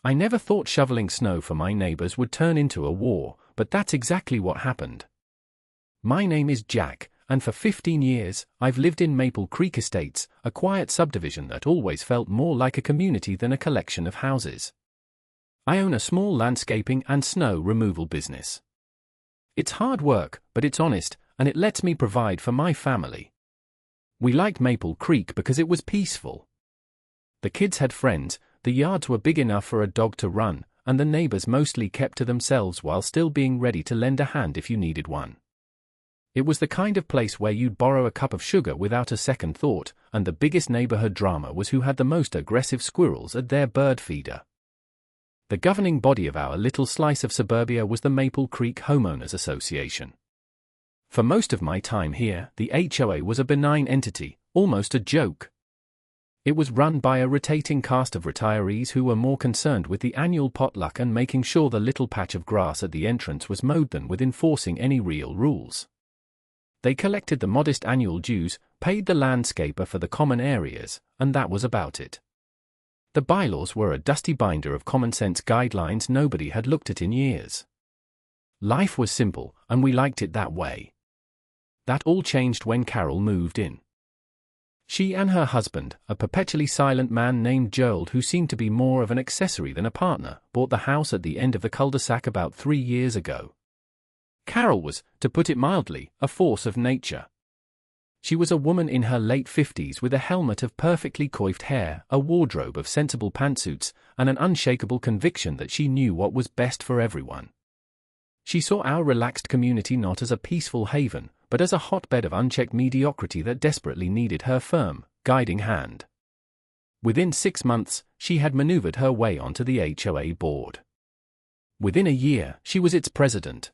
I never thought shoveling snow for my neighbors would turn into a war, but that's exactly what happened. My name is Jack, and for 15 years, I've lived in Maple Creek Estates, a quiet subdivision that always felt more like a community than a collection of houses. I own a small landscaping and snow removal business. It's hard work, but it's honest, and it lets me provide for my family. We liked Maple Creek because it was peaceful. The kids had friends, the yards were big enough for a dog to run, and the neighbors mostly kept to themselves while still being ready to lend a hand if you needed one. It was the kind of place where you'd borrow a cup of sugar without a second thought, and the biggest neighborhood drama was who had the most aggressive squirrels at their bird feeder. The governing body of our little slice of suburbia was the Maple Creek Homeowners Association. For most of my time here, the HOA was a benign entity, almost a joke. It was run by a rotating cast of retirees who were more concerned with the annual potluck and making sure the little patch of grass at the entrance was mowed than with enforcing any real rules. They collected the modest annual dues, paid the landscaper for the common areas, and that was about it. The bylaws were a dusty binder of common-sense guidelines nobody had looked at in years. Life was simple, and we liked it that way. That all changed when Carol moved in. She and her husband, a perpetually silent man named Gerald who seemed to be more of an accessory than a partner, bought the house at the end of the cul-de-sac about 3 years ago. Carol was, to put it mildly, a force of nature. She was a woman in her late 50s with a helmet of perfectly coiffed hair, a wardrobe of sensible pantsuits, and an unshakable conviction that she knew what was best for everyone. She saw our relaxed community not as a peaceful haven, but as a hotbed of unchecked mediocrity that desperately needed her firm, guiding hand. Within 6 months, she had maneuvered her way onto the HOA board. Within a year, she was its president.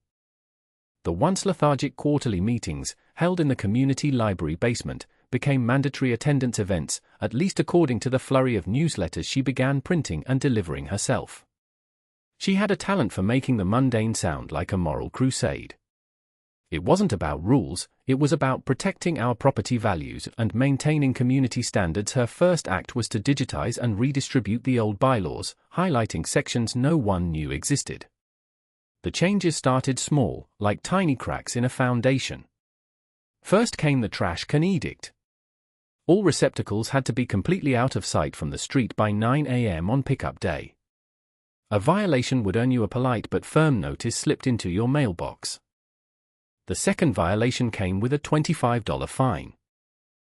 The once lethargic quarterly meetings, held in the community library basement, became mandatory attendance events, at least according to the flurry of newsletters she began printing and delivering herself. She had a talent for making the mundane sound like a moral crusade. It wasn't about rules, it was about protecting our property values and maintaining community standards. Her first act was to digitize and redistribute the old bylaws, highlighting sections no one knew existed. The changes started small, like tiny cracks in a foundation. First came the trash can edict. All receptacles had to be completely out of sight from the street by 9 a.m. on pickup day. A violation would earn you a polite but firm notice slipped into your mailbox. The second violation came with a $25 fine.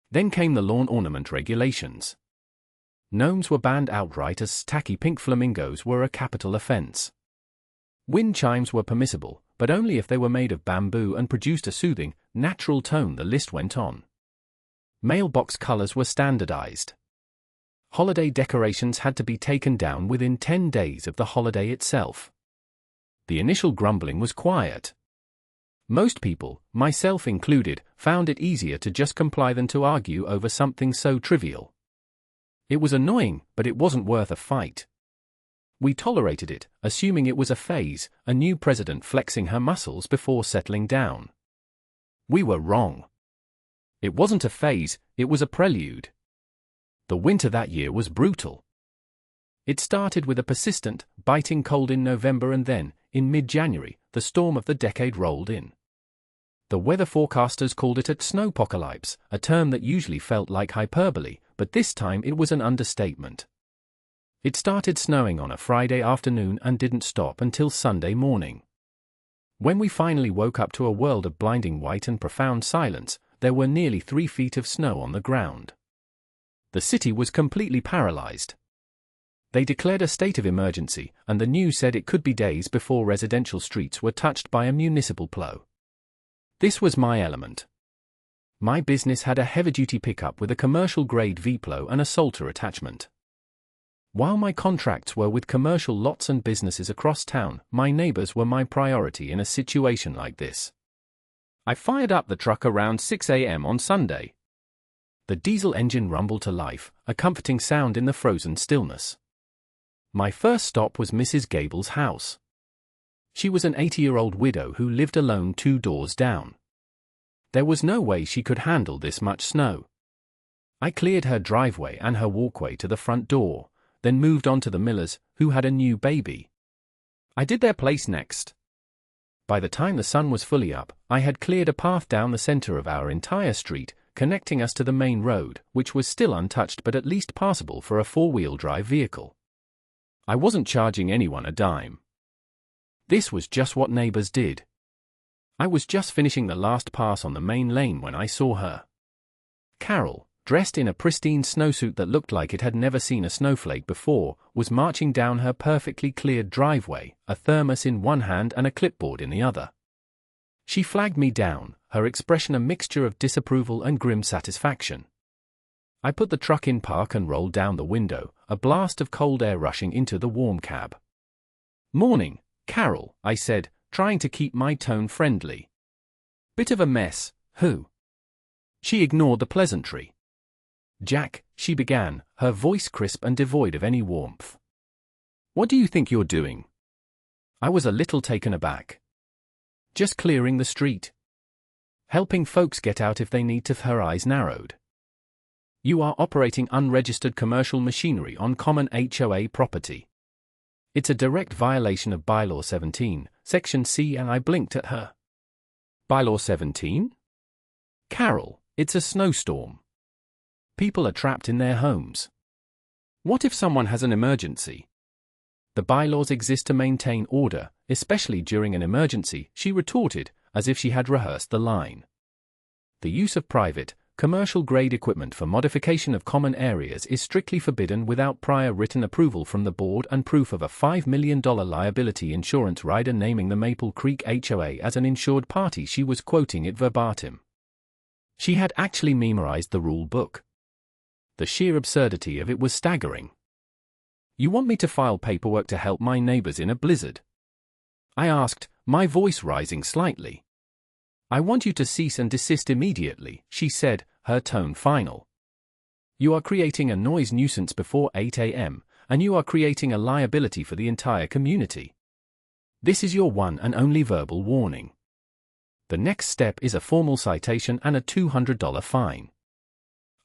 Then came the lawn ornament regulations. Gnomes were banned outright as tacky pink flamingos were a capital offense. Wind chimes were permissible, but only if they were made of bamboo and produced a soothing, natural tone. The list went on. Mailbox colors were standardized. Holiday decorations had to be taken down within 10 days of the holiday itself. The initial grumbling was quiet. Most people, myself included, found it easier to just comply than to argue over something so trivial. It was annoying, but it wasn't worth a fight. We tolerated it, assuming it was a phase, a new president flexing her muscles before settling down. We were wrong. It wasn't a phase, it was a prelude. The winter that year was brutal. It started with a persistent, biting cold in November, and then, in mid-January, the storm of the decade rolled in. The weather forecasters called it a snowpocalypse, a term that usually felt like hyperbole, but this time it was an understatement. It started snowing on a Friday afternoon and didn't stop until Sunday morning. When we finally woke up to a world of blinding white and profound silence, there were nearly 3 feet of snow on the ground. The city was completely paralyzed. They declared a state of emergency, and the news said it could be days before residential streets were touched by a municipal plow. This was my element. My business had a heavy-duty pickup with a commercial-grade V-plow and a Salter attachment. While my contracts were with commercial lots and businesses across town, my neighbors were my priority in a situation like this. I fired up the truck around 6 a.m. on Sunday. The diesel engine rumbled to life, a comforting sound in the frozen stillness. My first stop was Mrs. Gable's house. She was an 80-year-old widow who lived alone 2 doors down. There was no way she could handle this much snow. I cleared her driveway and her walkway to the front door, then moved on to the Millers, who had a new baby. I did their place next. By the time the sun was fully up, I had cleared a path down the center of our entire street, connecting us to the main road, which was still untouched but at least passable for a four-wheel drive vehicle. I wasn't charging anyone a dime. This was just what neighbors did. I was just finishing the last pass on the main lane when I saw her. Carol, dressed in a pristine snowsuit that looked like it had never seen a snowflake before, was marching down her perfectly cleared driveway, a thermos in one hand and a clipboard in the other. She flagged me down, her expression a mixture of disapproval and grim satisfaction. I put the truck in park and rolled down the window, a blast of cold air rushing into the warm cab. "Morning, Carol," I said, trying to keep my tone friendly. "Bit of a mess, who?" She ignored the pleasantry. "Jack," she began, her voice crisp and devoid of any warmth. "What do you think you're doing?" I was a little taken aback. "Just clearing the street. Helping folks get out if they need to." Her eyes narrowed. "You are operating unregistered commercial machinery on common HOA property. It's a direct violation of Bylaw 17, Section C," and I blinked at her. "Bylaw 17? Carol, it's a snowstorm. People are trapped in their homes. What if someone has an emergency?" "The bylaws exist to maintain order, especially during an emergency," she retorted, as if she had rehearsed the line. "The use of private, commercial-grade equipment for modification of common areas is strictly forbidden without prior written approval from the board and proof of a $5 million liability insurance rider naming the Maple Creek HOA as an insured party." She was quoting it verbatim. She had actually memorized the rule book. The sheer absurdity of it was staggering. "You want me to file paperwork to help my neighbors in a blizzard?" I asked, my voice rising slightly. "I want you to cease and desist immediately," she said, her tone final. "You are creating a noise nuisance before 8 a.m., and you are creating a liability for the entire community. This is your one and only verbal warning. The next step is a formal citation and a $200 fine."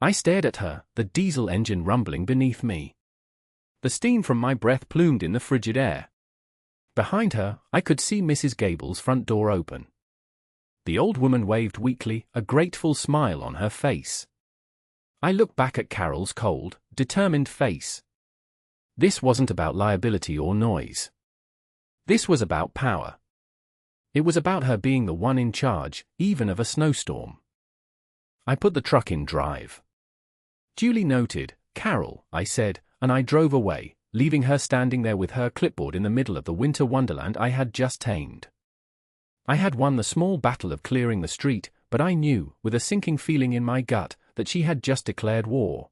I stared at her, the diesel engine rumbling beneath me. The steam from my breath plumed in the frigid air. Behind her, I could see Mrs. Gable's front door open. The old woman waved weakly, a grateful smile on her face. I looked back at Carol's cold, determined face. This wasn't about liability or noise. This was about power. It was about her being the one in charge, even of a snowstorm. I put the truck in drive. "Duly noted, Carol," I said, and I drove away, leaving her standing there with her clipboard in the middle of the winter wonderland I had just tamed. I had won the small battle of clearing the street, but I knew, with a sinking feeling in my gut, that she had just declared war.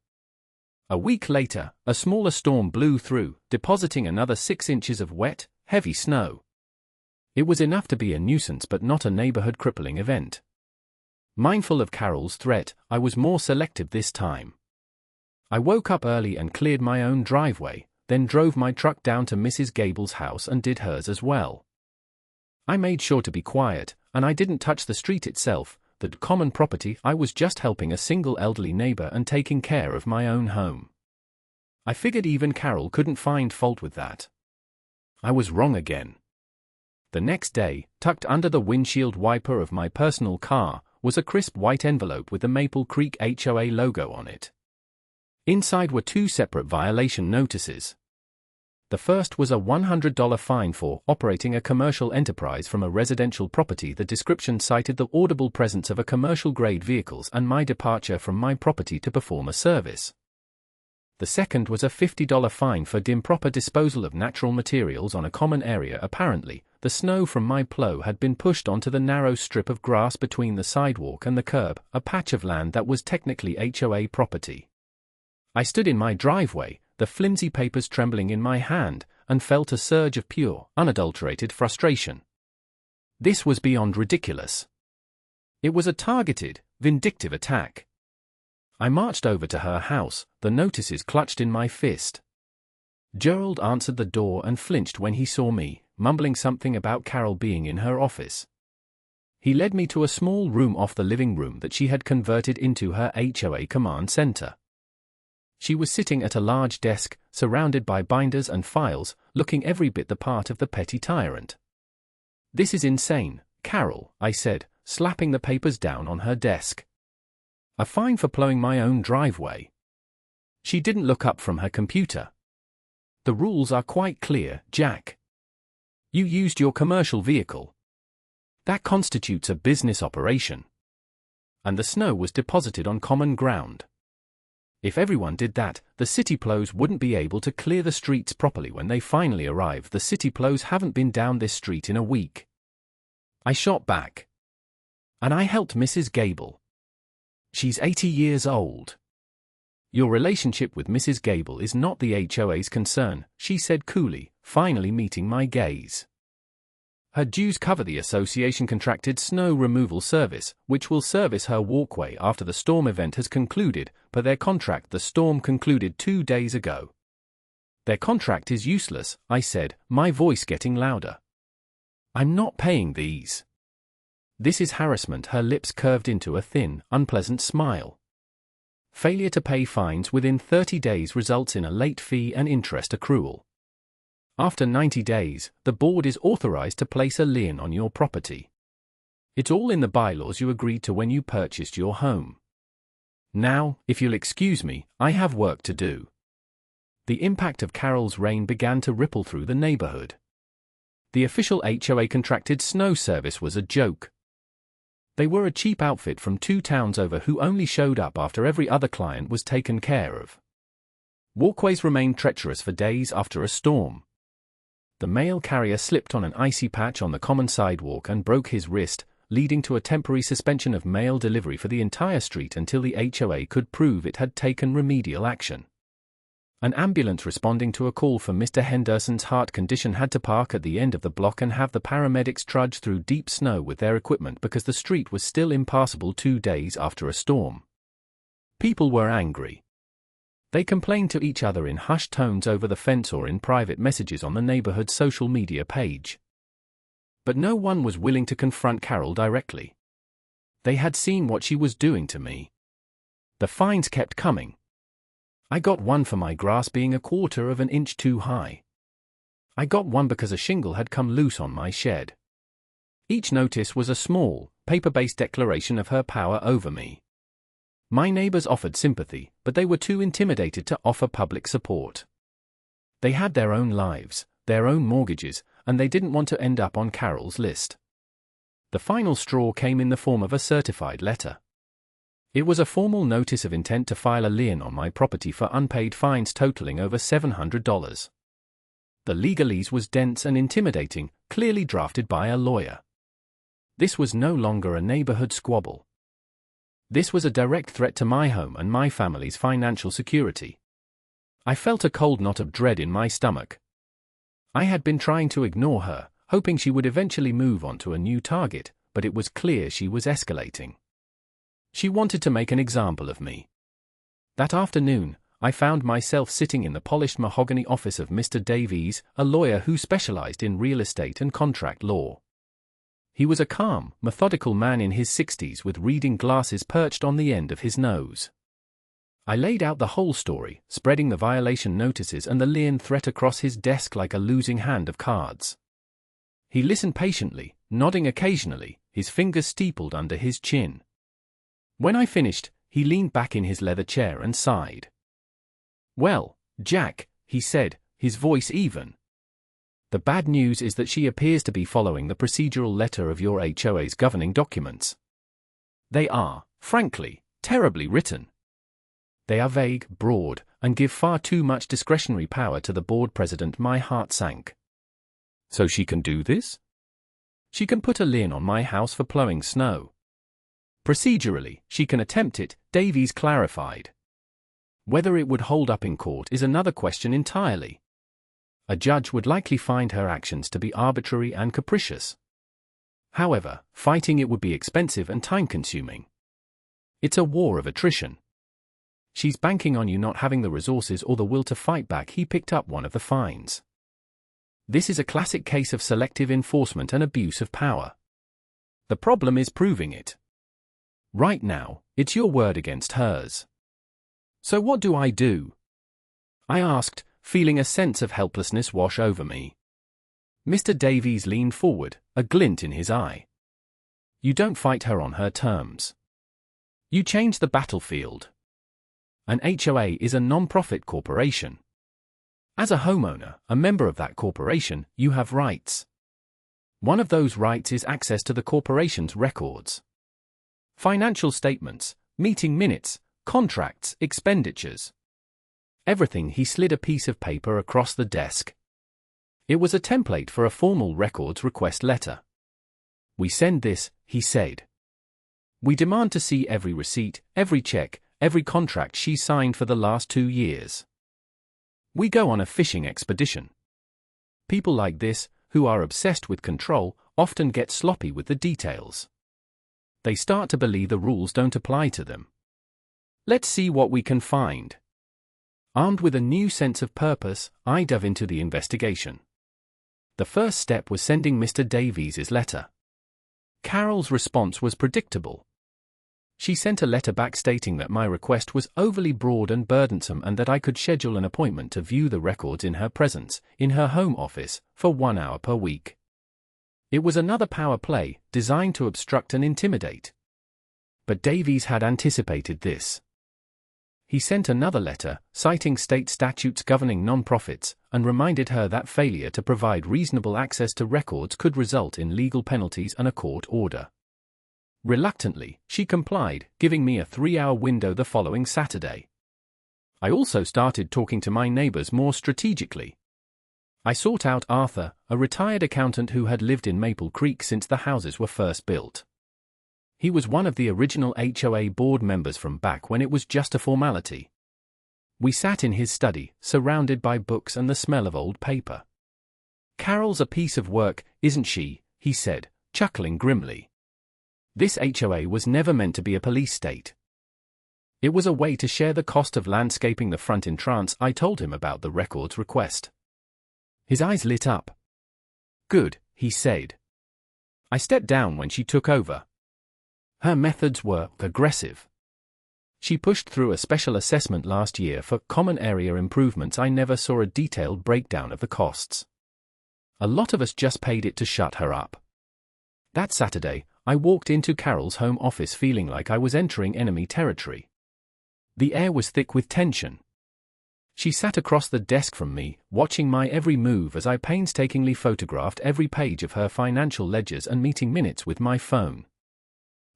A week later, a smaller storm blew through, depositing another 6 inches of wet, heavy snow. It was enough to be a nuisance but not a neighborhood crippling event. Mindful of Carol's threat, I was more selective this time. I woke up early and cleared my own driveway, then drove my truck down to Mrs. Gable's house and did hers as well. I made sure to be quiet, and I didn't touch the street itself, the common property. I was just helping a single elderly neighbor and taking care of my own home. I figured even Carol couldn't find fault with that. I was wrong again. The next day, tucked under the windshield wiper of my personal car, was a crisp white envelope with the Maple Creek HOA logo on it. Inside were 2 separate violation notices. The first was a $100 fine for operating a commercial enterprise from a residential property. The description cited the audible presence of a commercial-grade vehicles and my departure from my property to perform a service. The second was a $50 fine for improper disposal of natural materials on a common area. Apparently, the snow from my plow had been pushed onto the narrow strip of grass between the sidewalk and the curb, a patch of land that was technically HOA property. I stood in my driveway, the flimsy papers trembling in my hand, and felt a surge of pure, unadulterated frustration. This was beyond ridiculous. It was a targeted, vindictive attack. I marched over to her house, the notices clutched in my fist. Gerald answered the door and flinched when he saw me, mumbling something about Carol being in her office. He led me to a small room off the living room that she had converted into her HOA command center. She was sitting at a large desk, surrounded by binders and files, looking every bit the part of the petty tyrant. "This is insane, Carol," I said, slapping the papers down on her desk. "A fine for plowing my own driveway." She didn't look up from her computer. "The rules are quite clear, Jack. You used your commercial vehicle. That constitutes a business operation. And the snow was deposited on common ground. If everyone did that, the city plows wouldn't be able to clear the streets properly when they finally arrive. The city plows haven't been down this street in a week." I shot back. "And I helped Mrs. Gable. She's 80 years old." "Your relationship with Mrs. Gable is not the HOA's concern," she said coolly, finally meeting my gaze. "Her dues cover the association contracted snow removal service, which will service her walkway after the storm event has concluded. Per their contract, the storm concluded 2 days ago." "Their contract is useless," I said, my voice getting louder. "I'm not paying these. This is harassment." Her lips curved into a thin, unpleasant smile. "Failure to pay fines within 30 days results in a late fee and interest accrual. After 90 days, the board is authorized to place a lien on your property. It's all in the bylaws you agreed to when you purchased your home. Now, if you'll excuse me, I have work to do." The impact of Carol's reign began to ripple through the neighborhood. The official HOA contracted snow service was a joke. They were a cheap outfit from 2 towns over who only showed up after every other client was taken care of. Walkways remained treacherous for days after a storm. The mail carrier slipped on an icy patch on the common sidewalk and broke his wrist, leading to a temporary suspension of mail delivery for the entire street until the HOA could prove it had taken remedial action. An ambulance responding to a call for Mr. Henderson's heart condition had to park at the end of the block and have the paramedics trudge through deep snow with their equipment because the street was still impassable 2 days after a storm. People were angry. They complained to each other in hushed tones over the fence or in private messages on the neighborhood social media page. But no one was willing to confront Carol directly. They had seen what she was doing to me. The fines kept coming. I got one for my grass being 1/4 of an inch too high. I got one because a shingle had come loose on my shed. Each notice was a small, paper-based declaration of her power over me. My neighbors offered sympathy, but they were too intimidated to offer public support. They had their own lives, their own mortgages, and they didn't want to end up on Carol's list. The final straw came in the form of a certified letter. It was a formal notice of intent to file a lien on my property for unpaid fines totaling over $700. The legalese was dense and intimidating, clearly drafted by a lawyer. This was no longer a neighborhood squabble. This was a direct threat to my home and my family's financial security. I felt a cold knot of dread in my stomach. I had been trying to ignore her, hoping she would eventually move on to a new target, but it was clear she was escalating. She wanted to make an example of me. That afternoon, I found myself sitting in the polished mahogany office of Mr. Davies, a lawyer who specialized in real estate and contract law. He was a calm, methodical man in his 60s with reading glasses perched on the end of his nose. I laid out the whole story, spreading the violation notices and the lien threat across his desk like a losing hand of cards. He listened patiently, nodding occasionally, his fingers steepled under his chin. When I finished, he leaned back in his leather chair and sighed. "Well, Jack," he said, his voice even. "The bad news is that she appears to be following the procedural letter of your HOA's governing documents. They are, frankly, terribly written. They are vague, broad, and give far too much discretionary power to the board president." My heart sank. "So she can do this? She can put a lien on my house for plowing snow. Procedurally, she can attempt it," Davies clarified. "Whether it would hold up in court is another question entirely. A judge would likely find her actions to be arbitrary and capricious. However, fighting it would be expensive and time-consuming. It's a war of attrition. She's banking on you not having the resources or the will to fight back." He picked up one of the fines. "This is a classic case of selective enforcement and abuse of power. The problem is proving it. Right now, it's your word against hers. So what do I do? I asked, feeling a sense of helplessness wash over me. Mr. Davies leaned forward, a glint in his eye. You don't fight her on her terms. You change the battlefield. An HOA is a non-profit corporation. As a homeowner, a member of that corporation, you have rights. One of those rights is access to the corporation's records. Financial statements, meeting minutes, contracts, expenditures. Everything. He slid a piece of paper across the desk. It was a template for a formal records request letter. We send this, he said. We demand to see every receipt, every check, every contract she signed for the last 2 years. We go on a fishing expedition. People like this, who are obsessed with control, often get sloppy with the details. They start to believe the rules don't apply to them. Let's see what we can find. Armed with a new sense of purpose, I dove into the investigation. The first step was sending Mr. Davies' letter. Carol's response was predictable. She sent a letter back stating that my request was overly broad and burdensome and that I could schedule an appointment to view the records in her presence, in her home office, for 1 hour per week. It was another power play, designed to obstruct and intimidate. But Davies had anticipated this. He sent another letter, citing state statutes governing non-profits, and reminded her that failure to provide reasonable access to records could result in legal penalties and a court order. Reluctantly, she complied, giving me a 3-hour window the following Saturday. I also started talking to my neighbors more strategically. I sought out Arthur, a retired accountant who had lived in Maple Creek since the houses were first built. He was one of the original HOA board members from back when it was just a formality. We sat in his study, surrounded by books and the smell of old paper. Carol's a piece of work, isn't she? He said, chuckling grimly. This HOA was never meant to be a police state. It was a way to share the cost of landscaping the front entrance. I told him about the records request. His eyes lit up. Good, he said. I stepped down when she took over. Her methods were aggressive. She pushed through a special assessment last year for common area improvements. I never saw a detailed breakdown of the costs. A lot of us just paid it to shut her up. That Saturday, I walked into Carol's home office feeling like I was entering enemy territory. The air was thick with tension. She sat across the desk from me, watching my every move as I painstakingly photographed every page of her financial ledgers and meeting minutes with my phone.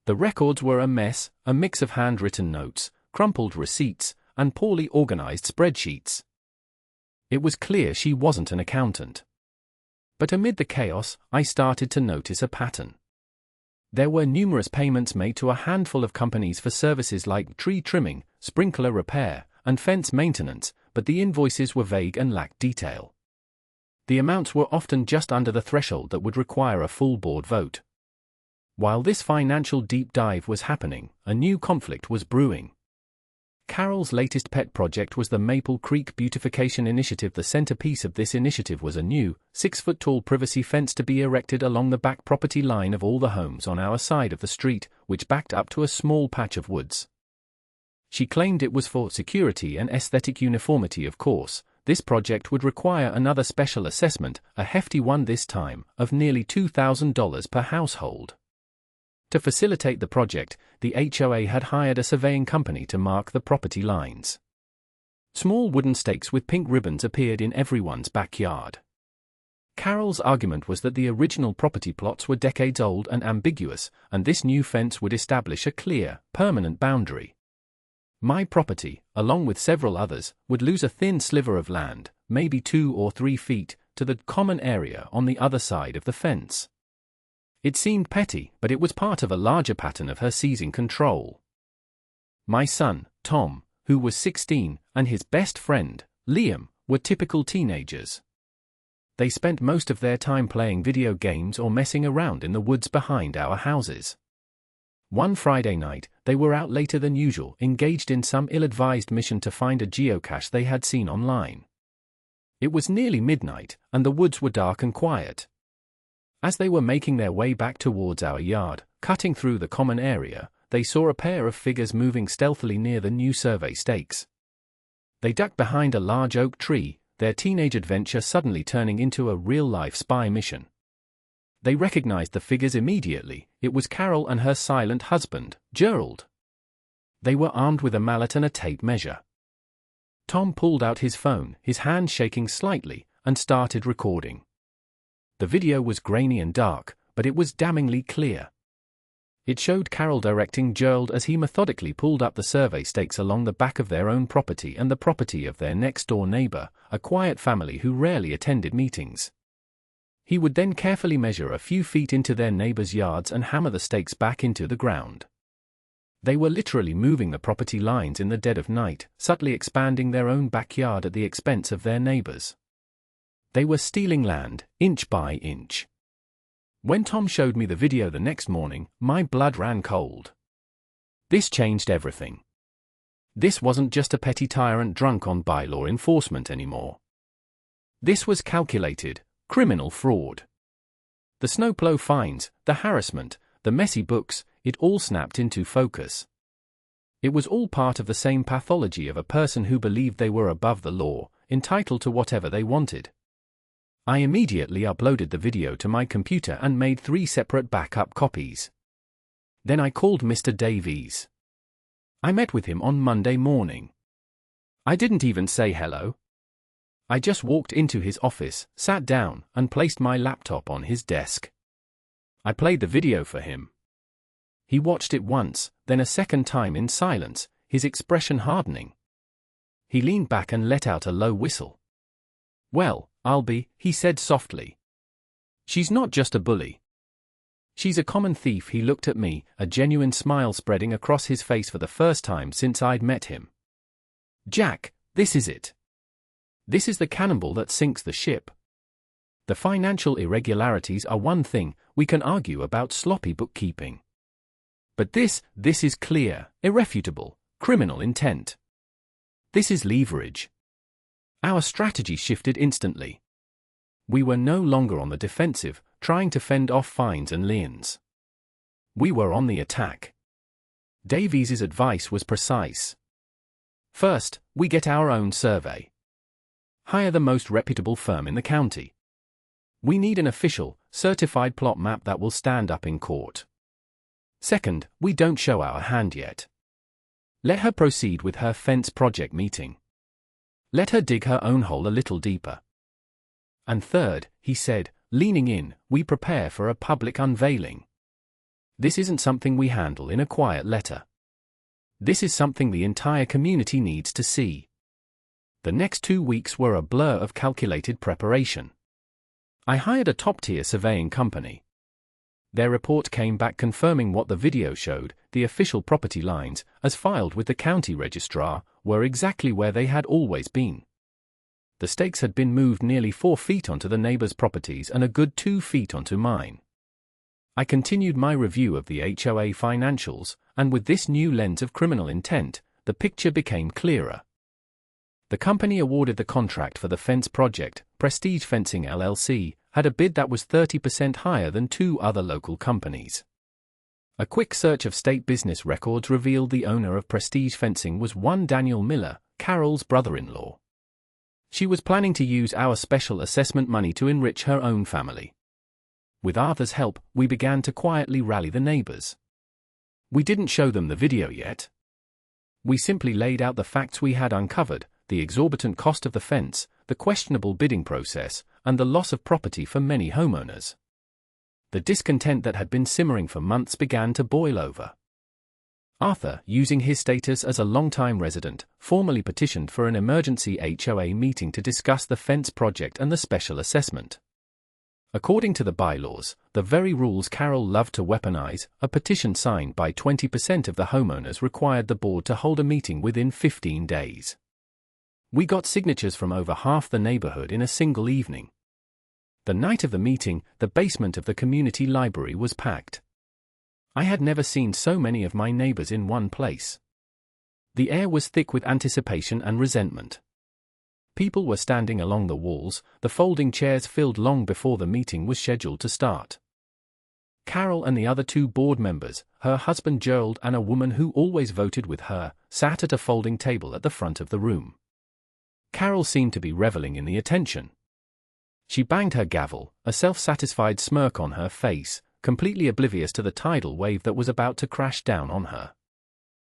The records were a mess, a mix of handwritten notes, crumpled receipts, and poorly organized spreadsheets. It was clear she wasn't an accountant. But amid the chaos, I started to notice a pattern. There were numerous payments made to a handful of companies for services like tree trimming, sprinkler repair, and fence maintenance, but the invoices were vague and lacked detail. The amounts were often just under the threshold that would require a full board vote. While this financial deep dive was happening, a new conflict was brewing. Carol's latest pet project was the Maple Creek Beautification Initiative. The centerpiece of this initiative was a new, 6-foot-tall privacy fence to be erected along the back property line of all the homes on our side of the street, which backed up to a small patch of woods. She claimed it was for security and aesthetic uniformity. Of course, this project would require another special assessment, a hefty one this time, of nearly $2,000 per household. To facilitate the project, the HOA had hired a surveying company to mark the property lines. Small wooden stakes with pink ribbons appeared in everyone's backyard. Carol's argument was that the original property plots were decades old and ambiguous, and this new fence would establish a clear, permanent boundary. My property, along with several others, would lose a thin sliver of land, maybe 2 or 3 feet, to the common area on the other side of the fence. It seemed petty, but it was part of a larger pattern of her seizing control. My son, Tom, who was 16, and his best friend, Liam, were typical teenagers. They spent most of their time playing video games or messing around in the woods behind our houses. One Friday night, they were out later than usual, engaged in some ill-advised mission to find a geocache they had seen online. It was nearly midnight, and the woods were dark and quiet. As they were making their way back towards our yard, cutting through the common area, they saw a pair of figures moving stealthily near the new survey stakes. They ducked behind a large oak tree, their teenage adventure suddenly turning into a real-life spy mission. They recognized the figures immediately. It was Carol and her silent husband, Gerald. They were armed with a mallet and a tape measure. Tom pulled out his phone, his hand shaking slightly, and started recording. The video was grainy and dark, but it was damningly clear. It showed Carol directing Gerald as he methodically pulled up the survey stakes along the back of their own property and the property of their next-door neighbor, a quiet family who rarely attended meetings. He would then carefully measure a few feet into their neighbors' yards and hammer the stakes back into the ground. They were literally moving the property lines in the dead of night, subtly expanding their own backyard at the expense of their neighbors. They were stealing land, inch by inch. When Tom showed me the video the next morning, my blood ran cold. This changed everything. This wasn't just a petty tyrant drunk on bylaw enforcement anymore. This was calculated, criminal fraud. The snowplow fines, the harassment, the messy books, it all snapped into focus. It was all part of the same pathology of a person who believed they were above the law, entitled to whatever they wanted. I immediately uploaded the video to my computer and made 3 separate backup copies. Then I called Mr. Davies. I met with him on Monday morning. I didn't even say hello. I just walked into his office, sat down, and placed my laptop on his desk. I played the video for him. He watched it once, then a second time in silence, his expression hardening. He leaned back and let out a low whistle. "Well, he said softly. "She's not just a bully. She's a common thief." He looked at me, a genuine smile spreading across his face for the first time since I'd met him. "Jack, this is it. This is the cannonball that sinks the ship. The financial irregularities are one thing, we can argue about sloppy bookkeeping. But this is clear, irrefutable, criminal intent. This is leverage." Our strategy shifted instantly. We were no longer on the defensive, trying to fend off fines and liens. We were on the attack. Davies's advice was precise. First, we get our own survey. Hire the most reputable firm in the county. We need an official, certified plot map that will stand up in court. Second, we don't show our hand yet. Let her proceed with her fence project meeting. Let her dig her own hole a little deeper. And third, he said, leaning in, we prepare for a public unveiling. This isn't something we handle in a quiet letter. This is something the entire community needs to see. The next 2 weeks were a blur of calculated preparation. I hired a top-tier surveying company. Their report came back confirming what the video showed. The official property lines, as filed with the county registrar, were exactly where they had always been. The stakes had been moved nearly 4 feet onto the neighbors' properties and a good 2 feet onto mine. I continued my review of the HOA financials, and with this new lens of criminal intent, the picture became clearer. The company awarded the contract for the fence project, Prestige Fencing LLC, had a bid that was 30% higher than 2 other local companies. A quick search of state business records revealed the owner of Prestige Fencing was one Daniel Miller, Carol's brother-in-law. She was planning to use our special assessment money to enrich her own family. With Arthur's help, we began to quietly rally the neighbors. We didn't show them the video yet. We simply laid out the facts we had uncovered, the exorbitant cost of the fence, the questionable bidding process, and the loss of property for many homeowners. The discontent that had been simmering for months began to boil over. Arthur, using his status as a long-time resident, formally petitioned for an emergency HOA meeting to discuss the fence project and the special assessment. According to the bylaws, the very rules Carol loved to weaponize, a petition signed by 20% of the homeowners required the board to hold a meeting within 15 days. We got signatures from over half the neighborhood in a single evening. The night of the meeting, the basement of the community library was packed. I had never seen so many of my neighbors in one place. The air was thick with anticipation and resentment. People were standing along the walls, the folding chairs filled long before the meeting was scheduled to start. Carol and the other 2 board members, her husband Gerald and a woman who always voted with her, sat at a folding table at the front of the room. Carol seemed to be reveling in the attention. She banged her gavel, a self-satisfied smirk on her face, completely oblivious to the tidal wave that was about to crash down on her.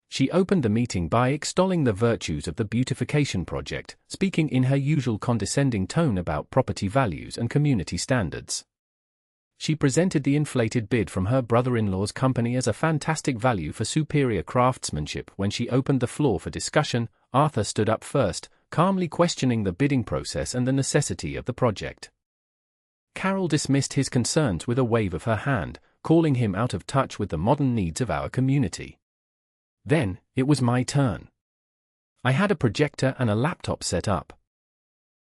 She opened the meeting by extolling the virtues of the beautification project, speaking in her usual condescending tone about property values and community standards. She presented the inflated bid from her brother-in-law's company as a fantastic value for superior craftsmanship. When she opened the floor for discussion, Arthur stood up first, calmly questioning the bidding process and the necessity of the project. Carol dismissed his concerns with a wave of her hand, calling him out of touch with the modern needs of our community. Then, it was my turn. I had a projector and a laptop set up.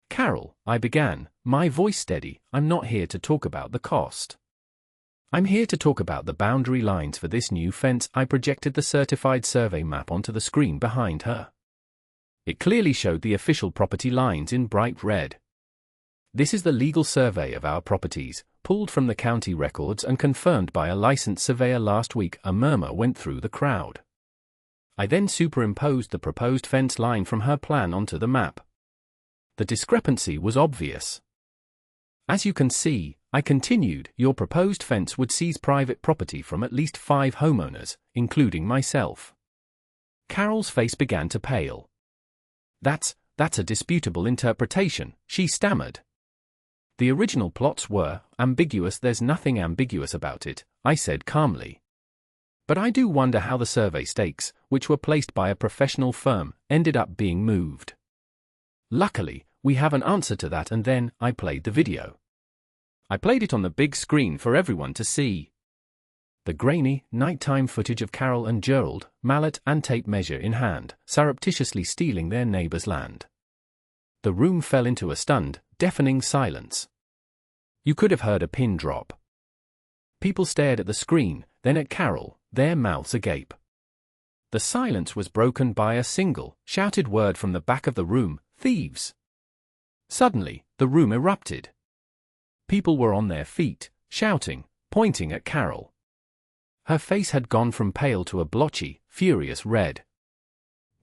"Carol," I began, my voice steady, "I'm not here to talk about the cost. I'm here to talk about the boundary lines for this new fence." I projected the certified survey map onto the screen behind her. It clearly showed the official property lines in bright red. "This is the legal survey of our properties, pulled from the county records and confirmed by a licensed surveyor last week." A murmur went through the crowd. I then superimposed the proposed fence line from her plan onto the map. The discrepancy was obvious. "As you can see," I continued, "your proposed fence would seize private property from at least 5 homeowners, including myself." Carol's face began to pale. That's a disputable interpretation," she stammered. "The original plots were ambiguous." "There's nothing ambiguous about it," I said calmly. "But I do wonder how the survey stakes, which were placed by a professional firm, ended up being moved. Luckily, we have an answer to that." And then, I played the video. I played it on the big screen for everyone to see. The grainy, nighttime footage of Carol and Gerald, mallet and tape measure in hand, surreptitiously stealing their neighbor's land. The room fell into a stunned, deafening silence. You could have heard a pin drop. People stared at the screen, then at Carol, their mouths agape. The silence was broken by a single, shouted word from the back of the room: "Thieves!" Suddenly, the room erupted. People were on their feet, shouting, pointing at Carol. Her face had gone from pale to a blotchy, furious red.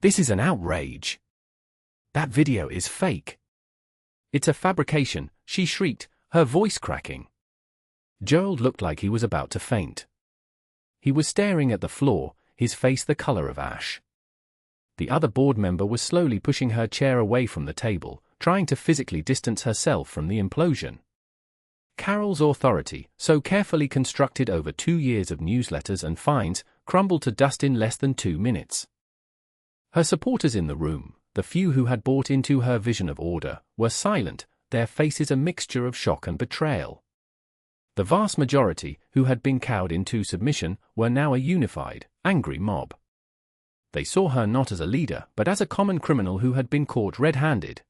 "This is an outrage! That video is fake! It's a fabrication," she shrieked, her voice cracking. Gerald looked like he was about to faint. He was staring at the floor, his face the color of ash. The other board member was slowly pushing her chair away from the table, trying to physically distance herself from the implosion. Carol's authority, so carefully constructed over 2 years of newsletters and fines, crumbled to dust in less than 2 minutes. Her supporters in the room, the few who had bought into her vision of order, were silent, their faces a mixture of shock and betrayal. The vast majority, who had been cowed into submission, were now a unified, angry mob. They saw her not as a leader, but as a common criminal who had been caught red-handed.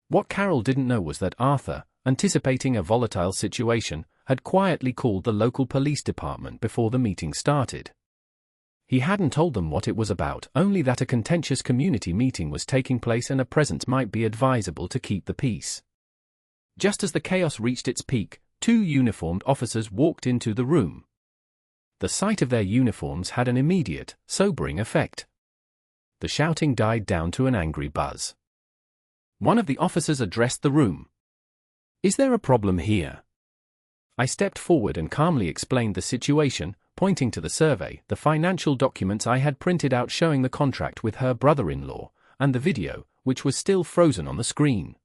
What Carol didn't know was that Arthur, anticipating a volatile situation, had quietly called the local police department before the meeting started. He hadn't told them what it was about, only that a contentious community meeting was taking place and a presence might be advisable to keep the peace. Just as the chaos reached its peak, 2 uniformed officers walked into the room. The sight of their uniforms had an immediate, sobering effect. The shouting died down to an angry buzz. One of the officers addressed the room. "Is there a problem here?" I stepped forward and calmly explained the situation, pointing to the survey, the financial documents I had printed out showing the contract with her brother-in-law, and the video, which was still frozen on the screen.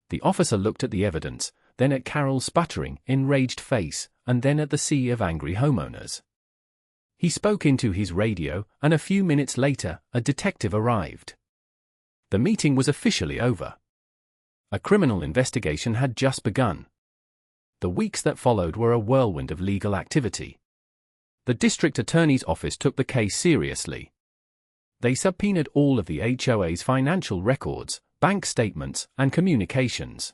The officer looked at the evidence, then at Carol's sputtering, enraged face, and then at the sea of angry homeowners. He spoke into his radio, and a few minutes later, a detective arrived. The meeting was officially over. A criminal investigation had just begun. The weeks that followed were a whirlwind of legal activity. The district attorney's office took the case seriously. They subpoenaed all of the HOA's financial records, bank statements, and communications.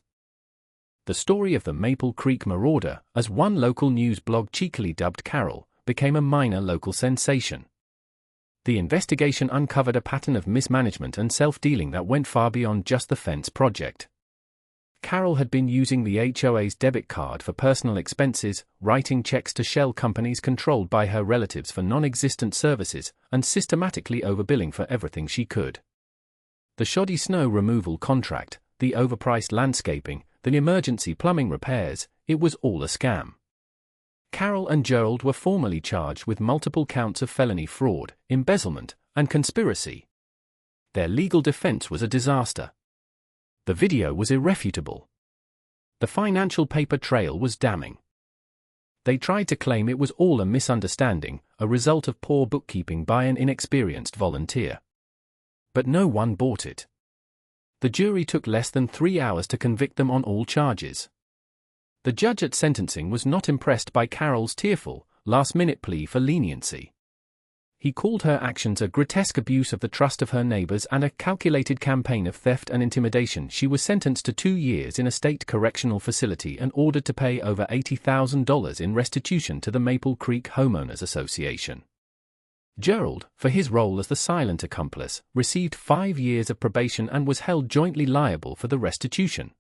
The story of the Maple Creek Marauder, as one local news blog cheekily dubbed Carol, became a minor local sensation. The investigation uncovered a pattern of mismanagement and self-dealing that went far beyond just the fence project. Carol had been using the HOA's debit card for personal expenses, writing checks to shell companies controlled by her relatives for non-existent services, and systematically overbilling for everything she could. The shoddy snow removal contract, the overpriced landscaping, the emergency plumbing repairs, it was all a scam. Carol and Gerald were formally charged with multiple counts of felony fraud, embezzlement, and conspiracy. Their legal defense was a disaster. The video was irrefutable. The financial paper trail was damning. They tried to claim it was all a misunderstanding, a result of poor bookkeeping by an inexperienced volunteer. But no one bought it. The jury took less than 3 hours to convict them on all charges. The judge at sentencing was not impressed by Carol's tearful, last-minute plea for leniency. He called her actions a grotesque abuse of the trust of her neighbors and a calculated campaign of theft and intimidation. She was sentenced to 2 years in a state correctional facility and ordered to pay over $80,000 in restitution to the Maple Creek Homeowners Association. Gerald, for his role as the silent accomplice, received 5 years of probation and was held jointly liable for the restitution.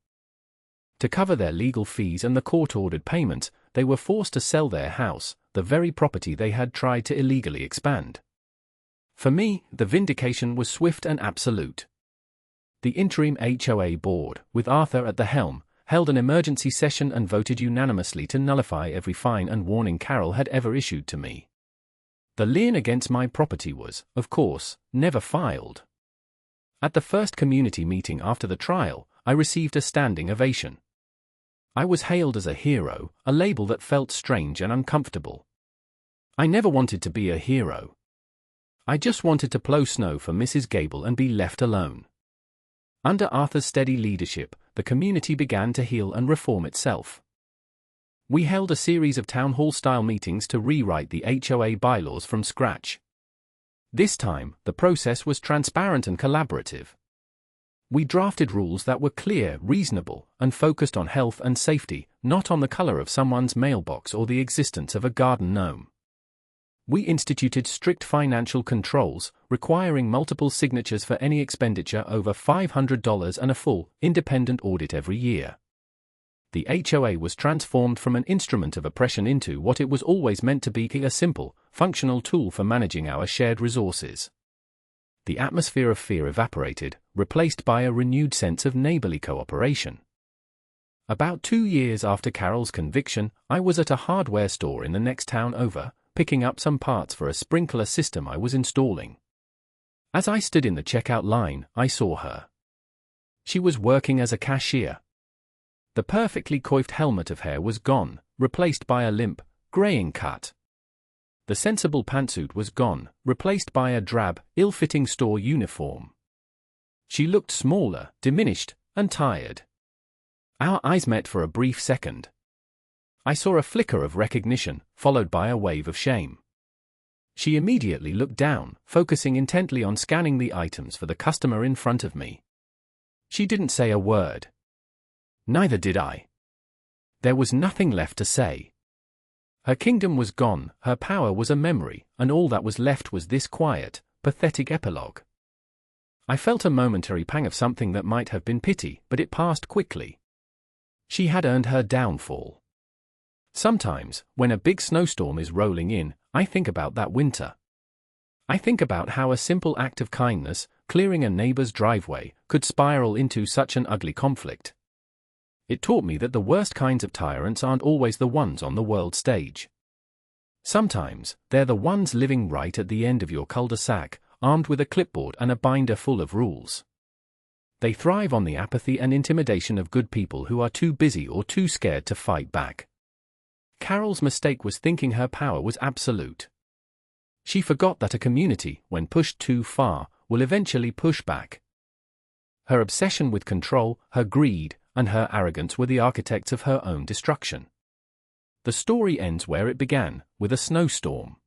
To cover their legal fees and the court-ordered payments, they were forced to sell their house, the very property they had tried to illegally expand. For me, the vindication was swift and absolute. The interim HOA board, with Arthur at the helm, held an emergency session and voted unanimously to nullify every fine and warning Carol had ever issued to me. The lien against my property was, of course, never filed. At the first community meeting after the trial, I received a standing ovation. I was hailed as a hero, a label that felt strange and uncomfortable. I never wanted to be a hero. I just wanted to plow snow for Mrs. Gable and be left alone. Under Arthur's steady leadership, the community began to heal and reform itself. We held a series of town hall-style meetings to rewrite the HOA bylaws from scratch. This time, the process was transparent and collaborative. We drafted rules that were clear, reasonable, and focused on health and safety, not on the color of someone's mailbox or the existence of a garden gnome. We instituted strict financial controls, requiring multiple signatures for any expenditure over $500 and a full, independent audit every year. The HOA was transformed from an instrument of oppression into what it was always meant to be, a simple, functional tool for managing our shared resources. The atmosphere of fear evaporated, replaced by a renewed sense of neighborly cooperation. About 2 years after Carol's conviction, I was at a hardware store in the next town over, picking up some parts for a sprinkler system I was installing. As I stood in the checkout line, I saw her. She was working as a cashier. The perfectly coiffed helmet of hair was gone, replaced by a limp, graying cut. The sensible pantsuit was gone, replaced by a drab, ill-fitting store uniform. She looked smaller, diminished, and tired. Our eyes met for a brief second. I saw a flicker of recognition, followed by a wave of shame. She immediately looked down, focusing intently on scanning the items for the customer in front of me. She didn't say a word. Neither did I. There was nothing left to say. Her kingdom was gone, her power was a memory, and all that was left was this quiet, pathetic epilogue. I felt a momentary pang of something that might have been pity, but it passed quickly. She had earned her downfall. Sometimes, when a big snowstorm is rolling in, I think about that winter. I think about how a simple act of kindness, clearing a neighbor's driveway, could spiral into such an ugly conflict. It taught me that the worst kinds of tyrants aren't always the ones on the world stage. Sometimes, they're the ones living right at the end of your cul-de-sac, armed with a clipboard and a binder full of rules. They thrive on the apathy and intimidation of good people who are too busy or too scared to fight back. Carol's mistake was thinking her power was absolute. She forgot that a community, when pushed too far, will eventually push back. Her obsession with control, her greed, and her arrogance were the architects of her own destruction. The story ends where it began, with a snowstorm.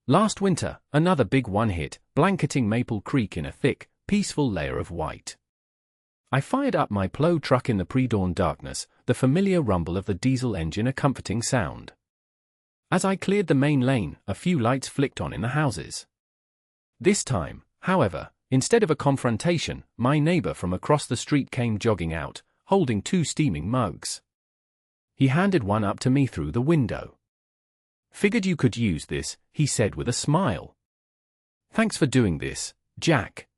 Last winter, another big one hit, blanketing Maple Creek in a thick, peaceful layer of white. I fired up my plow truck in the pre-dawn darkness, the familiar rumble of the diesel engine a comforting sound. As I cleared the main lane, a few lights flicked on in the houses. This time, however, instead of a confrontation, my neighbor from across the street came jogging out, holding 2 steaming mugs. He handed one up to me through the window. "Figured you could use this," he said with a smile. "Thanks for doing this, Jack."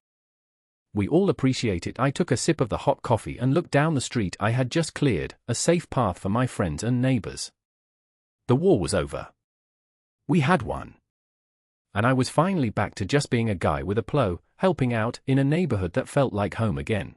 We all appreciate it. I took a sip of the hot coffee and looked down the street I had just cleared, a safe path for my friends and neighbors. The war was over. We had won. And I was finally back to just being a guy with a plow, helping out in a neighborhood that felt like home again.